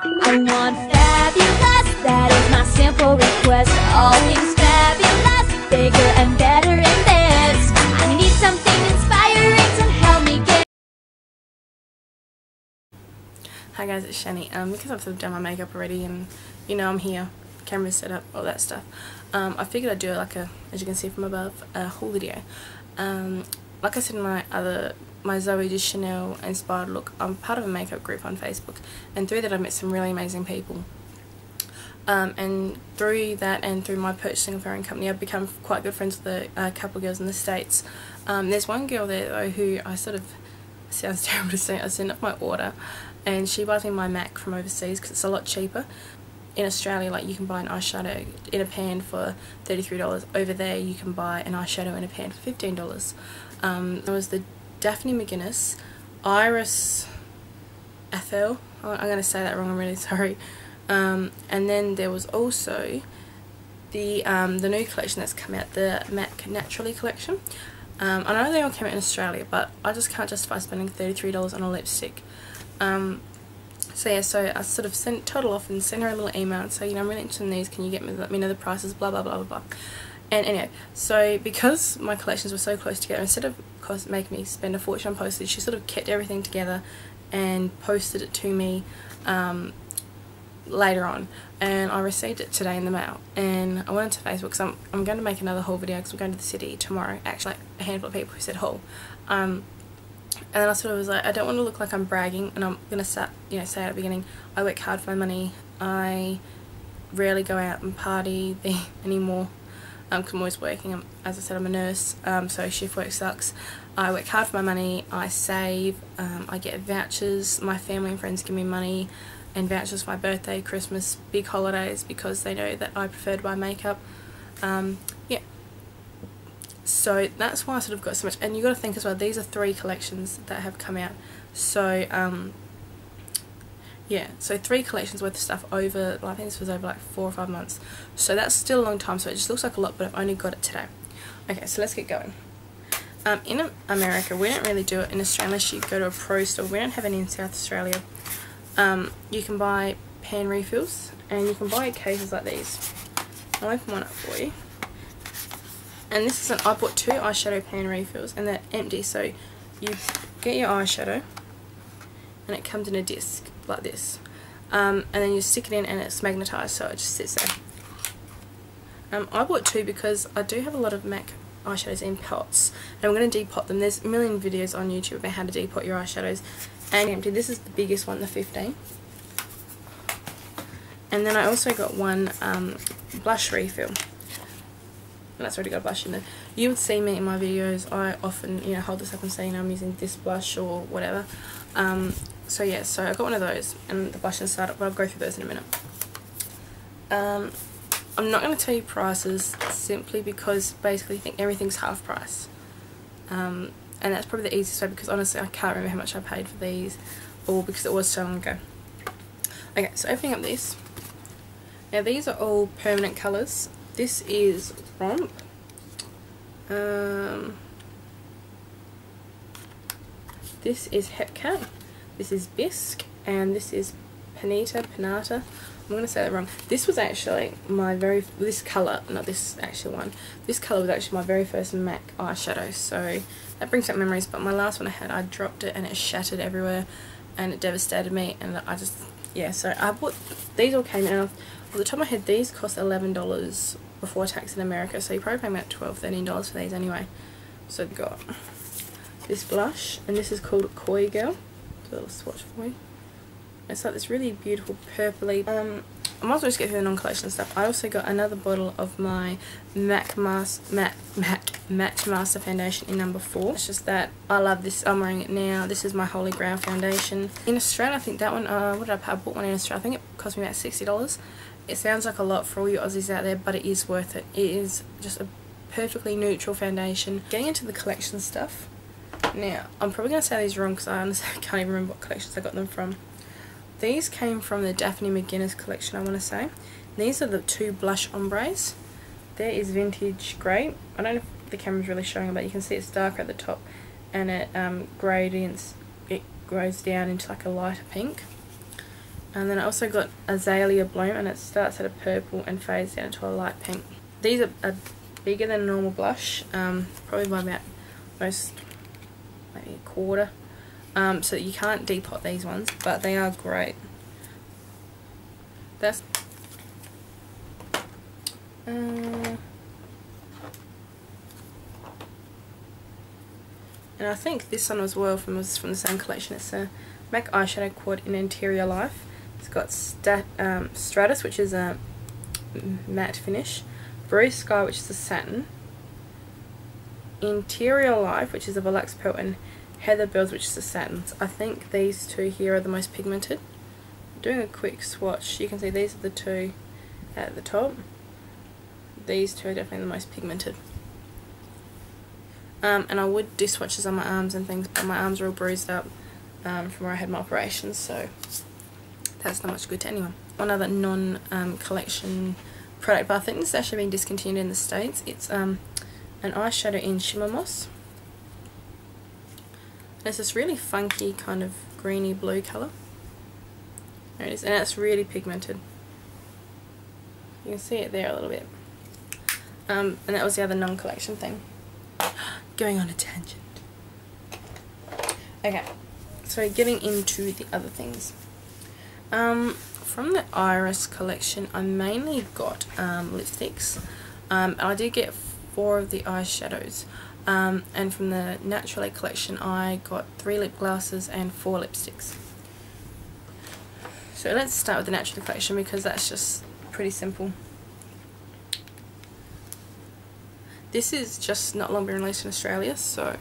I want fabulous, that is my simple request. All things fabulous, bigger and better in this. I need something inspiring to help me get. Hi guys, it's Shani. Because I've sort of done my makeup already and you know I'm here, camera's set up, all that stuff. I figured I'd do like a, as you can see from above, a haul video. Like I said in my Zoe de Chanel inspired look, I'm part of a makeup group on Facebook, and through that I've met some really amazing people. And through that and through my purchasing of her own company, I've become quite good friends with a couple of girls in the States. There's one girl there though who I sort of, sounds terrible to say, I sent off my order and she buys me my MAC from overseas because it's a lot cheaper. In Australia, like, you can buy an eyeshadow in a pan for $33. Over there you can buy an eyeshadow in a pan for $15. There was the Daphne McGuinness Iris Ethel, I'm going to say that wrong, I'm really sorry. And then there was also the new collection that's come out, the MAC Naturally collection. I know they all came out in Australia, but I just can't justify spending $33 on a lipstick. So yeah, so I sort of told off and sent her a little email and say, you know, I'm really interested in these, can you let me know the prices, blah blah blah blah blah. And anyway, so because my collections were so close together, instead of making me spend a fortune on postage, she sort of kept everything together and posted it to me later on, and I received it today in the mail. And I went onto Facebook because I'm going to make another haul video because I'm going to the city tomorrow. Actually, like a handful of people who said haul. And then I sort of was like, I don't want to look like I'm bragging, and I'm going to start, you know, say at the beginning, I work hard for my money. I rarely go out and party anymore because I'm always working. As I said, I'm a nurse, so shift work sucks. I work hard for my money, I save, I get vouchers, my family and friends give me money and vouchers for my birthday, Christmas, big holidays, because they know that I prefer to buy makeup. Yeah. So that's why I sort of got so much, and you got to think as well, these are 3 collections that have come out, so yeah, so 3 collections worth of stuff over, well, I think this was over like 4 or 5 months, so that's still a long time, so it just looks like a lot, but I've only got it today. Okay, so let's get going. In America, we don't really do it. In Australia, unless you go to a pro store, we don't have any in South Australia. You can buy pan refills, and you can buy cases like these. I'll open one up for you. And this is I bought 2 eyeshadow pan refills, and they're empty, so you get your eyeshadow and it comes in a disc like this, and then you stick it in and it's magnetised, so it just sits there. I bought 2 because I do have a lot of MAC eyeshadows in pots, and I'm going to depot them. There's a million videos on YouTube about how to depot your eyeshadows, and empty. This is the biggest one, the 15. And then I also got one blush refill. And that's already got a blush in there. You would see me in my videos, I often, you know, hold this up and say, you know, I'm using this blush or whatever. So yeah, so I got one of those, and the blush inside, but I'll go through those in a minute. I'm not going to tell you prices, simply because basically I think everything's half price. And that's probably the easiest way, because honestly I can't remember how much I paid for these, or because it was so long ago. Okay, so opening up this. Now these are all permanent colours. This is Romp. This is Hepcat. This is Bisque, and this is Panata. I'm going to say that wrong. This was actually my this colour, not this actual one. This colour was actually my very first MAC eyeshadow, so that brings back memories. But my last one I had, I dropped it and it shattered everywhere, and it devastated me. And I just, yeah. So I bought these. All came in. Off the top of my head, these cost $11 before tax in America, so you're probably paying about $12–13 for these anyway. So I've got this blush, and this is called Koi Girl. Do a little swatch for you. It's like this really beautiful purpley. I might as well just get through the non-collection stuff. I also got another bottle of my MAC Match Master Foundation in number 4. It's just that I love this. I'm wearing it now. This is my Holy Grail foundation. In Australia, I think that one, what did I pay? I bought one in Australia. I think it cost me about $60. It sounds like a lot for all you Aussies out there, but it is worth it. It is just a perfectly neutral foundation. Getting into the collection stuff. Now, I'm probably going to say these wrong because I honestly can't even remember what collections I got them from. These came from the Daphne McGuinness collection, I want to say. These are the 2 blush ombres. There is Vintage Grey. I don't know if the camera's really showing, but you can see it's darker at the top, and it gradients, it grows down into like a lighter pink. And then I also got Azalea Bloom, and it starts at a purple and fades down to a light pink. These are bigger than a normal blush, probably by about maybe a quarter. So you can't depot these ones, but they are great. That's and I think this one as well was from the same collection. It's a MAC eyeshadow quad in Interior Life. It's got Stratus, which is a matte finish, Blue Sky, which is a satin, Interior Life, which is a Volux Pearl, and Heather Bells, which is a satin. I think these two here are the most pigmented. Doing a quick swatch, you can see these are the two at the top. These two are definitely the most pigmented. And I would do swatches on my arms and things, but my arms are all bruised up from where I had my operations, so that's not much good to anyone. One other non-collection product, but I think this has actually been discontinued in the States. It's an eyeshadow in Shimmer Moss. It's this really funky kind of greeny blue colour. There it is, and it's really pigmented. You can see it there a little bit. And that was the other non-collection thing. Going on a tangent. Okay, so getting into the other things. From the Iris collection, I mainly got lipsticks. I did get 4 of the eyeshadows. And from the Naturally collection, I got 3 lip glosses and 4 lipsticks. So let's start with the Naturally collection because that's just pretty simple. This is just not long been released in Australia, so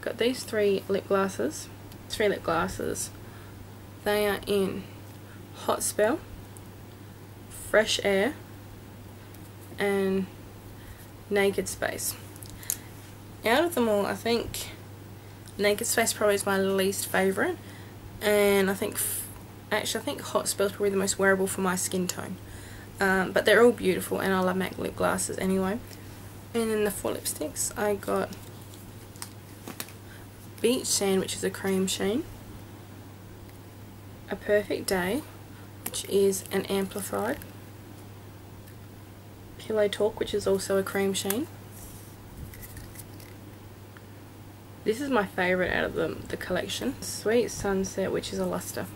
got these 3 lip glosses. 3 lip glosses. They are in Hot Spell, Fresh Air, and Naked Space. Out of them all, I think Naked Space probably is my least favourite, and I think Hot Spell is probably the most wearable for my skin tone. But they're all beautiful, and I love MAC lip glasses anyway. And then the 4 lipsticks, I got Beach Sand, which is a cream sheen, A Perfect Day, which is an amplified, Pillow Talk, which is also a cream sheen. This is my favourite out of the collection, Sweet Sunset, which is a luster.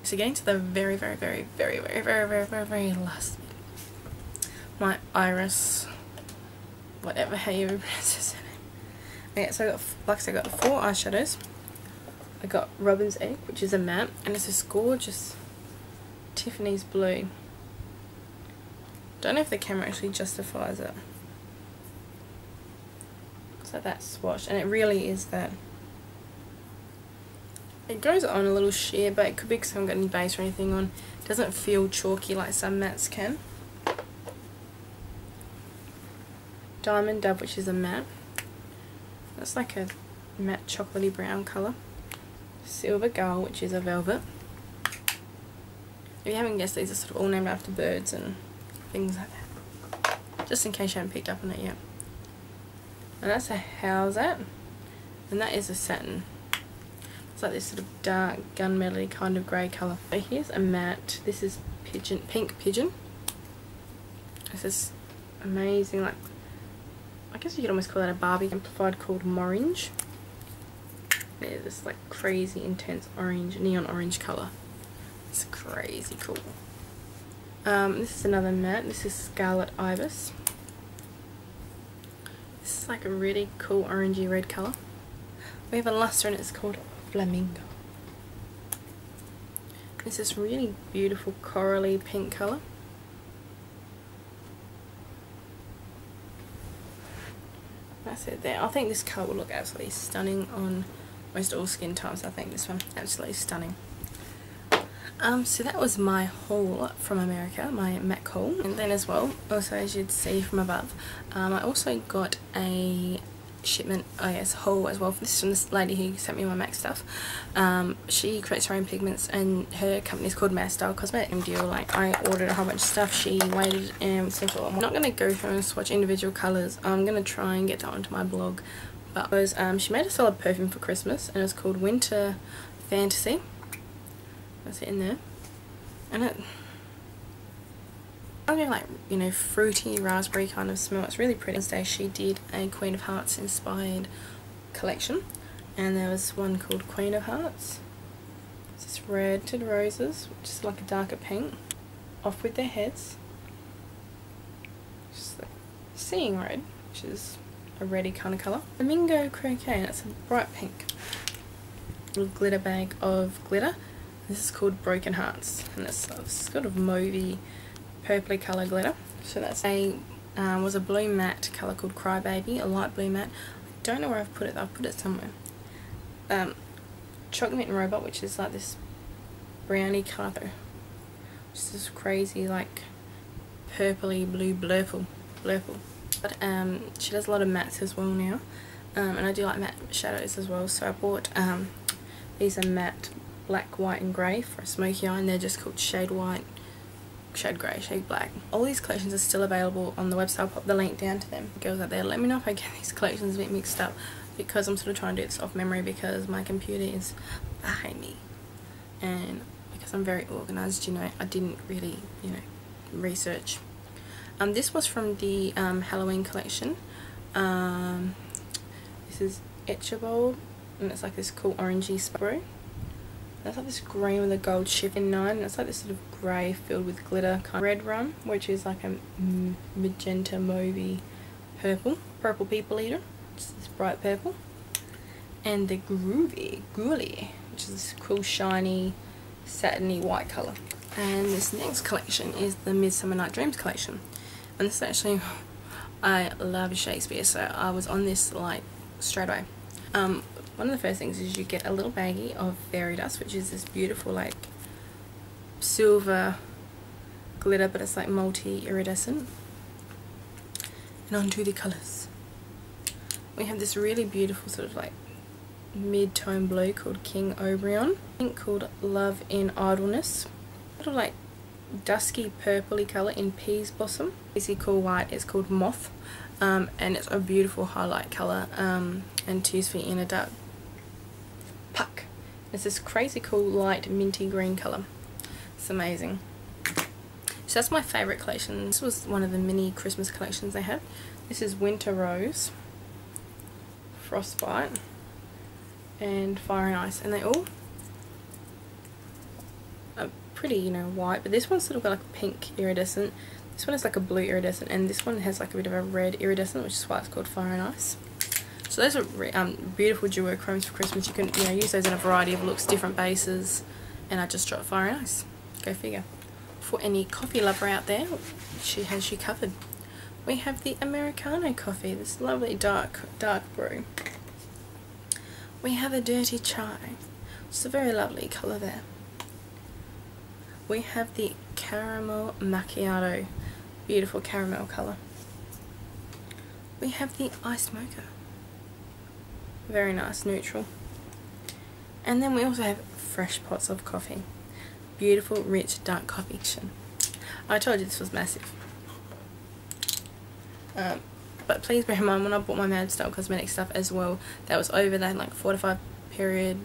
So getting to the very last bit. My Iris, whatever, how you pronounce it. Okay, so I got 4 eyeshadows. I got Robin's Egg, which is a matte, and it's this gorgeous Tiffany's blue. Don't know if the camera actually justifies it. So that's swatch, and it really is that. It goes on a little sheer, but it could be because I haven't got any base or anything on. It doesn't feel chalky like some mattes can. Diamond Dove, which is a matte. That's like a matte chocolatey brown colour. Silver Gull, which is a velvet. If you haven't guessed, these are sort of all named after birds and things like that. Just in case you haven't picked up on it yet. And that's a How's That, and that is a satin. It's like this sort of dark gunmetal kind of grey colour. So here's a matte. This is Pink Pigeon. This is amazing, like I guess you could almost call that a Barbie amplified called Morange. There's this like crazy intense orange, neon orange colour. It's crazy cool. This is another matte. This is Scarlet Ibis. This is like a really cool orangey red colour. We have a luster and it's called Flamingo. This is really beautiful corally pink colour. That's it there. I think this colour will look absolutely stunning on most all skin types. I think this one absolutely stunning. So that was my haul from America, my MAC haul. And then as well, also as you'd see from above, I also got a shipment, haul as well. This is from this lady who sent me my MAC stuff. She creates her own pigments and her company is called Mass Style Cosmetic Deal. Like, I ordered a whole bunch of stuff, she waited and so forth. I'm not going to go through and swatch individual colours. I'm going to try and get that onto my blog. But she made a solid perfume for Christmas and it was called Winter Fantasy. That's it in there. And it, I mean, like, you know, fruity raspberry kind of smell. It's really pretty. Wednesday she did a Queen of Hearts inspired collection, and there was one called Queen of Hearts. It's this red tinted roses, which is like a darker pink, off with their heads. Just like seeing red, which is a reddy kind of colour. Flamingo croquet, and it's a bright pink. Little glitter bag of glitter. This is called Broken Hearts, and it's sort of mauvey, purpley colour glitter. So that's was a blue matte colour called Crybaby, a light blue matte. I don't know where I've put it. I've put it somewhere. Chocolate and Robot, which is like this brownie colour, which is this crazy like purpley blue blurple. But she does a lot of mattes as well now, and I do like matte shadows as well. So I bought these are matte black, white and grey for a smoky eye, and they're just called Shade White, Shade Grey, Shade Black. All these collections are still available on the website. I'll pop the link down to them. Girls out there, let me know if I get these collections a bit mixed up, because I'm sort of trying to do this off memory because my computer is behind me, and because I'm very organised, you know, I didn't really, you know, research. This was from the Halloween collection. This is Etchable, and it's like this cool orangey sprue. That's like this green with a gold shift in 9, and it's like this sort of grey filled with glitter kind of red rum, which is like a magenta mauvey purple people eater, which is this bright purple, and the Ghoulie, which is this cool shiny satiny white colour. And this next collection is the Midsummer Night Dreams collection, and this is actually, I love Shakespeare, so I was on this like straight away. One of the first things is you get a little baggie of fairy dust, which is this beautiful like silver glitter, but it's like multi-iridescent. And onto the colours. We have this really beautiful sort of like mid-tone blue called King Oberon, pink called Love in Idleness, sort of like dusky purpley colour in Peas Blossom. Easy cool white is called Moth, and it's a beautiful highlight colour, and to use for inner dark puck. It's this crazy cool light minty green colour. It's amazing. So that's my favourite collection. This was one of the mini Christmas collections they had. This is Winter Rose, Frostbite and Fire and Ice, and they all are pretty, you know, white, but this one's sort of got like a pink iridescent, this one is like a blue iridescent, and this one has like a bit of a red iridescent, which is why it's called Fire and Ice. So those are beautiful duochromes for Christmas. You can, you know, use those in a variety of looks, different bases, and I just dropped Fire and Ice. Go figure. For any coffee lover out there, she has you covered. We have the Americano coffee, this lovely dark brew. We have a dirty chai, which is a very lovely colour there. We have the caramel macchiato, beautiful caramel colour. We have the iced mocha, very nice neutral. And then we also have fresh pots of coffee, beautiful rich dark coffee. I told you this was massive. But please bear in mind, when I bought my Mad Style Cosmetics stuff as well, that was over that like 4 to 5 period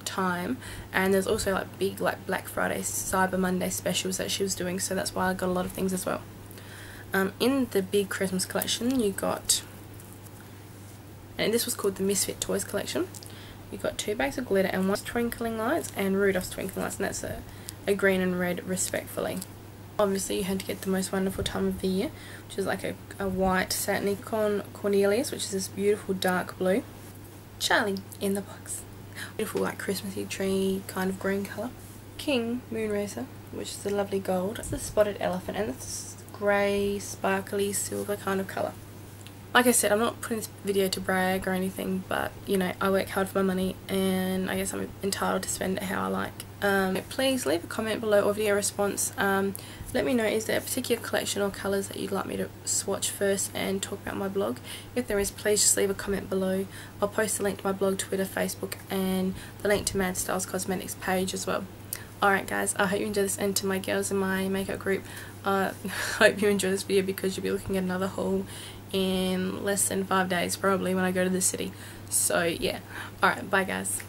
time, and there's also like big like Black Friday, Cyber Monday specials that she was doing, so that's why I got a lot of things as well. In the big Christmas collection you got, and this was called the Misfit Toys collection, you got 2 bags of glitter and 1 twinkling lights and Rudolph's twinkling lights, and that's a green and red respectfully. Obviously you had to get the most wonderful time of the year, which is like a white satiny Cornelius, which is this beautiful dark blue. Charlie in the box, beautiful like Christmassy tree kind of green colour. King Moonracer, which is a lovely gold. It's the Spotted Elephant, and it's grey sparkly silver kind of colour. Like I said, I'm not putting this video to brag or anything, but you know, I work hard for my money and I guess I'm entitled to spend it how I like. Please leave a comment below or video response. Let me know, is there a particular collection or colours that you'd like me to swatch first and talk about my blog? If there is, please just leave a comment below. I'll post the link to my blog, Twitter, Facebook, and the link to Mad Styles Cosmetics page as well. Alright guys, I hope you enjoy this, and to my girls in my makeup group, I hope you enjoy this video, because you'll be looking at another haul in less than 5 days probably when I go to the city. So yeah, alright, bye guys.